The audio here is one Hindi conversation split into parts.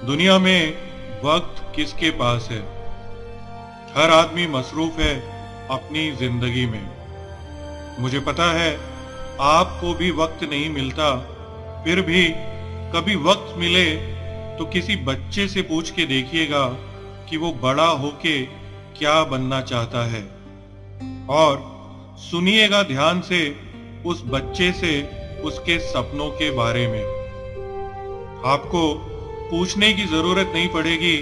दुनिया में वक्त किसके पास है? हर आदमी मसरूफ है अपनी जिंदगी में। मुझे पता है आपको भी वक्त नहीं मिलता, फिर भी कभी वक्त मिले तो किसी बच्चे से पूछ के देखिएगा कि वो बड़ा होके क्या बनना चाहता है, और सुनिएगा ध्यान से उस बच्चे से उसके सपनों के बारे में। आपको पूछने की जरूरत नहीं पड़ेगी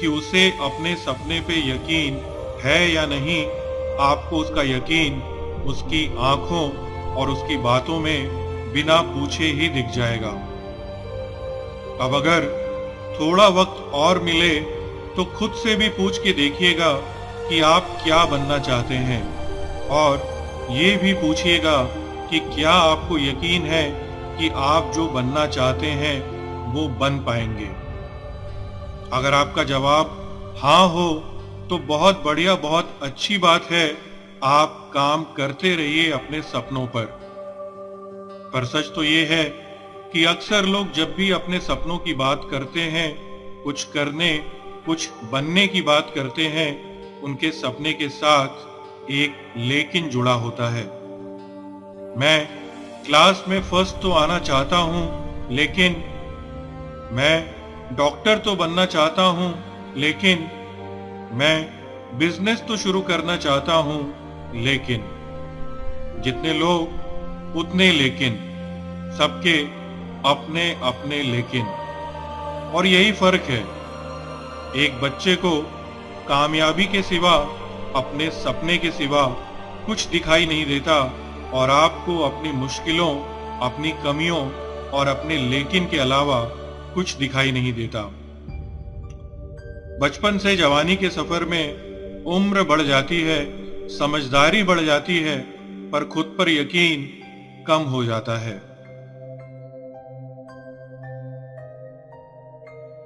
कि उसे अपने सपने पे यकीन है या नहीं। आपको उसका यकीन उसकी आंखों और उसकी बातों में बिना पूछे ही दिख जाएगा। अब अगर थोड़ा वक्त और मिले तो खुद से भी पूछ के देखिएगा कि आप क्या बनना चाहते हैं, और ये भी पूछिएगा कि क्या आपको यकीन है कि आप जो बनना चाहते हैं वो बन पाएंगे। अगर आपका जवाब हाँ हो तो बहुत बढ़िया, बहुत अच्छी बात है। आप काम करते रहिए अपने सपनों पर सच तो ये है कि अक्सर लोग जब भी अपने सपनों की बात करते हैं, कुछ करने, कुछ बनने की बात करते हैं, उनके सपने के साथ एक लेकिन जुड़ा होता है। मैं क्लास में फर्स्ट तो आना चाहता हूं, लेकिन मैं डॉक्टर तो बनना चाहता हूं, लेकिन मैं बिजनेस तो शुरू करना चाहता हूं, लेकिन जितने लोग उतने लेकिन, सबके अपने अपने लेकिन। और यही फर्क है, एक बच्चे को कामयाबी के सिवा, अपने सपने के सिवा कुछ दिखाई नहीं देता, और आपको अपनी मुश्किलों, अपनी कमियों और अपने लेकिन के अलावा कुछ दिखाई नहीं देता। बचपन से जवानी के सफर में उम्र बढ़ जाती है, समझदारी बढ़ जाती है, पर खुद पर यकीन कम हो जाता है।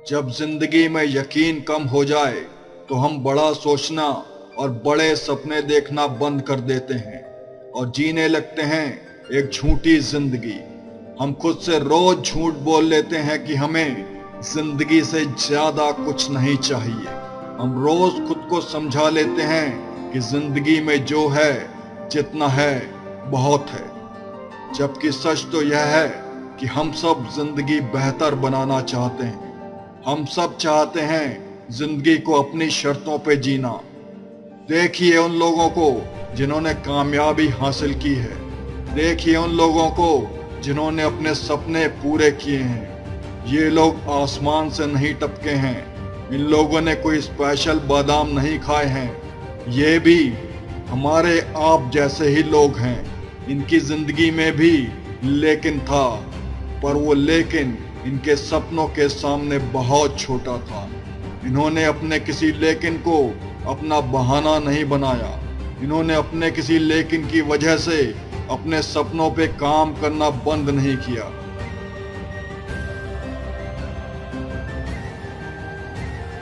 जब जिंदगी में यकीन कम हो जाए तो हम बड़ा सोचना और बड़े सपने देखना बंद कर देते हैं और जीने लगते हैं एक झूठी जिंदगी। हम खुद से रोज झूठ बोल लेते हैं कि हमें जिंदगी से ज्यादा कुछ नहीं चाहिए। हम रोज खुद को समझा लेते हैं कि जिंदगी में जो है, जितना है बहुत है, जबकि सच तो यह है कि हम सब जिंदगी बेहतर बनाना चाहते हैं। हम सब चाहते हैं जिंदगी को अपनी शर्तों पे जीना। देखिए उन लोगों को जिन्होंने कामयाबी हासिल की है, देखिए उन लोगों को जिन्होंने अपने सपने पूरे किए हैं। ये लोग आसमान से नहीं टपके हैं, इन लोगों ने कोई स्पेशल बादाम नहीं खाए हैं। ये भी हमारे आप जैसे ही लोग हैं। इनकी जिंदगी में भी लेकिन था, पर वो लेकिन इनके सपनों के सामने बहुत छोटा था। इन्होंने अपने किसी लेकिन को अपना बहाना नहीं बनाया। इन्होंने अपने किसी लेकिन की वजह से अपने सपनों पे काम करना बंद नहीं किया।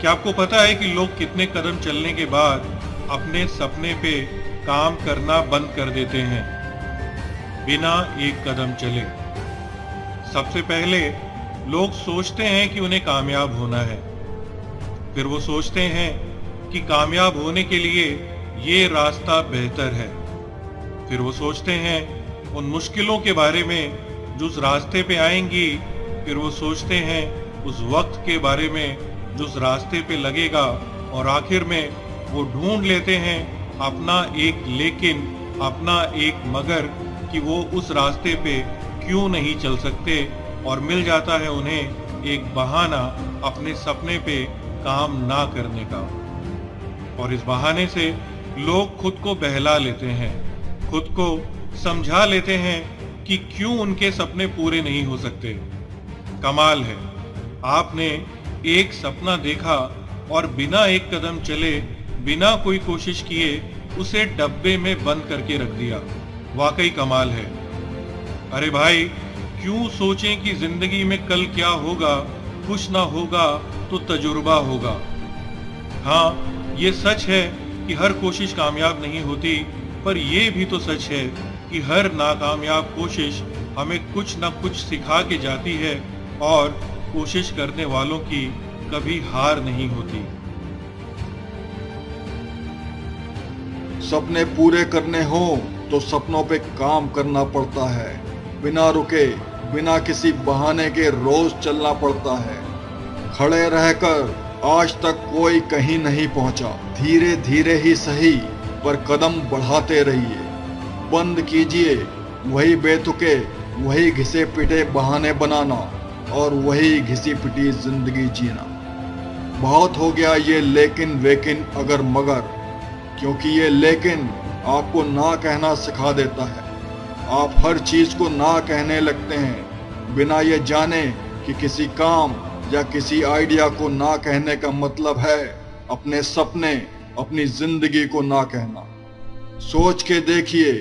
क्या आपको पता है कि लोग कितने कदम चलने के बाद अपने सपने पे काम करना बंद कर देते हैं, बिना एक कदम चले? सबसे पहले लोग सोचते हैं कि उन्हें कामयाब होना है, फिर वो सोचते हैं कि कामयाब होने के लिए ये रास्ता बेहतर है, फिर वो सोचते हैं उन मुश्किलों के बारे में जो उस रास्ते पे आएंगी, फिर वो सोचते हैं उस वक्त के बारे में जो उस रास्ते पे लगेगा, और आखिर में वो ढूंढ लेते हैं अपना एक लेकिन, अपना एक मगर, कि वो उस रास्ते पे क्यों नहीं चल सकते, और मिल जाता है उन्हें एक बहाना अपने सपने पे काम ना करने का। और इस बहाने से लोग खुद को बहला लेते हैं, खुद को समझा लेते हैं कि क्यों उनके सपने पूरे नहीं हो सकते। कमाल है, आपने एक सपना देखा और बिना एक कदम चले, बिना कोई कोशिश किए उसे डब्बे में बंद करके रख दिया। वाकई कमाल है। अरे भाई, क्यों सोचें कि जिंदगी में कल क्या होगा? कुछ ना होगा तो तजुर्बा होगा। हाँ, ये सच है कि हर कोशिश कामयाब नहीं होती, पर यह भी तो सच है कि हर नाकामयाब कोशिश हमें कुछ ना कुछ सिखा के जाती है, और कोशिश करने वालों की कभी हार नहीं होती। सपने पूरे करने हो तो सपनों पे काम करना पड़ता है। बिना रुके, बिना किसी बहाने के रोज चलना पड़ता है। खड़े रहकर आज तक कोई कहीं नहीं पहुंचा। धीरे धीरे ही सही, पर कदम बढ़ाते रहिए। बंद कीजिए वही बेतुके, वही घिसे पिटे बहाने बनाना और वही घिसी पिटी जिंदगी जीना। बहुत हो गया ये लेकिन वेकिन अगर मगर, क्योंकि ये लेकिन आपको ना कहना सिखा देता है। आप हर चीज को ना कहने लगते हैं बिना ये जाने कि किसी काम या किसी आइडिया को ना कहने का मतलब है अपने सपने, अपनी जिंदगी को ना कहना। सोच के देखिए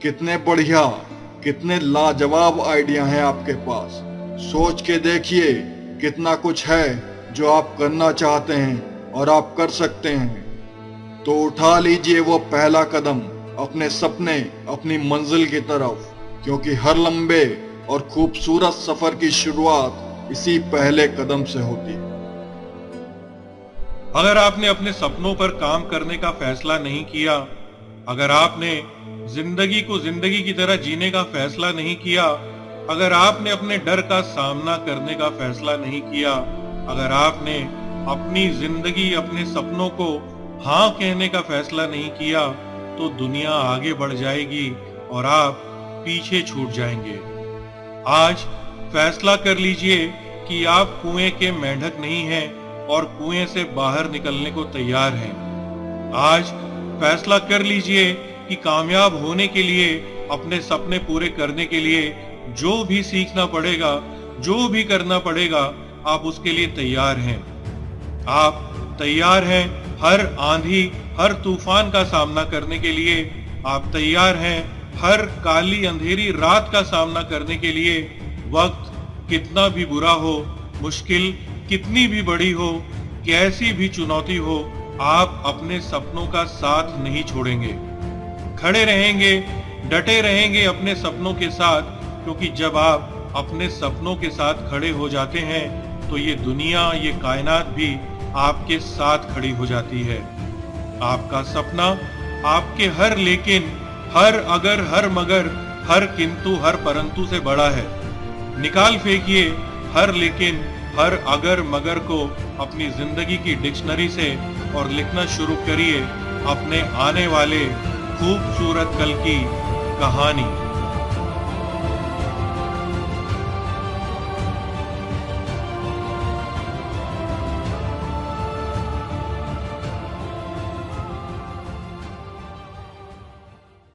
कितने बढ़िया, कितने लाजवाब आइडिया हैं आपके पास। सोच के देखिए कितना कुछ है जो आप करना चाहते हैं और आप कर सकते हैं। तो उठा लीजिए वो पहला कदम अपने सपने, अपनी मंजिल की तरफ, क्योंकि हर लंबे और खूबसूरत सफर की शुरुआत इसी पहले कदम से होती है। अगर आपने अपने सपनों पर काम करने का फैसला नहीं किया, अगर आपने जिंदगी को जिंदगी की तरह जीने का फैसला नहीं किया, अगर आपने अपने डर का सामना करने का फैसला नहीं किया, अगर आपने अपनी जिंदगी, अपने सपनों को हाँ कहने का फैसला नहीं किया, तो दुनिया आगे बढ़ जाएगी और आप पीछे छूट जाएंगे। आज फैसला कर लीजिए कि आप कुएं के मेंढक नहीं हैं और कुएं से बाहर निकलने को तैयार हैं। आज फैसला कर लीजिए कि कामयाब होने के लिए, अपने सपने पूरे करने के लिए जो भी सीखना पड़ेगा, जो भी करना पड़ेगा, आप उसके लिए तैयार हैं। आप तैयार हैं हर आंधी, हर तूफान का सामना करने के लिए। आप तैयार हैं हर काली अंधेरी रात का सामना करने के लिए। वक्त कितना भी बुरा हो, मुश्किल कितनी भी बड़ी हो, कैसी भी चुनौती हो, आप अपने सपनों का साथ नहीं छोड़ेंगे। खड़े रहेंगे, डटे रहेंगे अपने सपनों के साथ, क्योंकि जब आप अपने सपनों के साथ खड़े हो जाते हैं तो ये दुनिया, ये कायनात भी आपके साथ खड़ी हो जाती है। आपका सपना आपके हर लेकिन, हर अगर, हर मगर, हर किंतु, हर परंतु से बड़ा है। निकाल फेंकिए हर लेकिन, हर अगर मगर को अपनी जिंदगी की डिक्शनरी से और लिखना शुरू करिए अपने आने वाले खूबसूरत कल की कहानी।